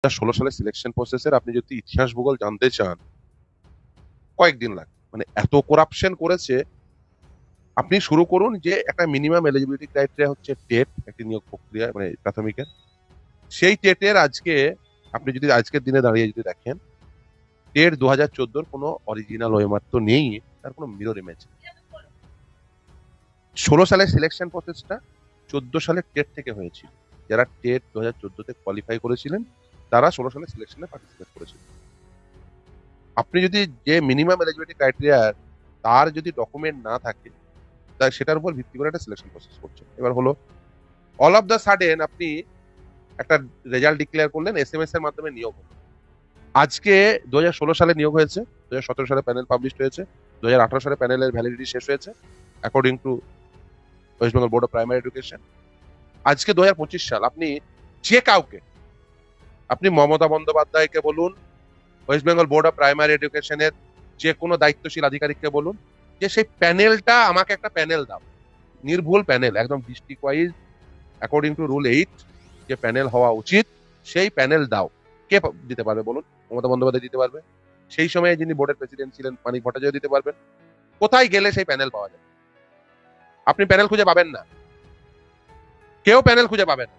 2016 সালের সিলেকশন প্রসেসের আপনি যদি ইতিহাস ভূগোল জানতে চান কয়েকদিন লাগবে। মানে এত করাপশন করেছে। আপনি শুরু করুন যে একটা মিনিমাম এলিজিবিলিটি ক্রাইটেরিয়া হচ্ছে টেট, একটি নিয়োগ প্রক্রিয়া মানে প্রাথমিকের। সেই টেটের আজকে আপনি যদি আজকের দিনে দাঁড়িয়ে যদি দেখেন, টেট 2014 কোনো অরিজিনাল ওয়েমার তো নেই, তার কোনো মিরর ইমেজ। 16 সালের সিলেকশন প্রসেসটা 14 সালের টেট থেকে হয়েছিল। যারা টেট 2014-তে কোয়ালিফাই করেছিলেন তারা 16 সালের সিলেকশনে পার্টিসিপেট করেছিলেন। আপনি যদি যে মিনিমাম এলিজিবিলিটি ক্রাইটেরিয়া তার যদি ডকুমেন্ট না থাকে, তা সেটার উপর ভিত্তি করে একটা সিলেকশন প্রসেস করছেন। এবার হলো অল অফ দ্য সাডেন আপনি একটা রেজাল্ট ডিক্লেয়ার করলেন, এসএমএস এর মাধ্যমে নিয়োগ হলো। আজকে 2016 সালে নিয়োগ হয়েছে, 2017 সালে প্যানেল পাবলিশ হয়েছে, 2018 সালে প্যানেলের ভ্যালিডিটি শেষ হয়েছে according to West Bengal board of primary education. আজকে 2025 সাল, আপনি যে কাউকে, আপনি মমতা বন্দ্যোপাধ্যায়কে বলুন, West Bengal board of primary এডুকেশনের যে কোনো দায়িত্বশীল আধিকারিককে বলুন যে সেই প্যানেলটা, আমাকে একটা প্যানেল দাও, নির্ভুল প্যানেল, একদম district wise according to rule 8 যে প্যানেল হওয়া উচিত সেই প্যানেল দাও। কে দিতে পারবে বলুন? মমতা বন্দ্যোপাধ্যায় দিতে পারবে, সেই সময়ে যিনি বোর্ডের প্রেসিডেন্ট ছিলেন মানিক ভট্টাচার্য দিতে পারবেন। কোথায় গেলে সেই প্যানেল পাওয়া যাবে? আপনি প্যানেল খুঁজে পাবেন না, কেউ প্যানেল খুঁজে পাবেন না।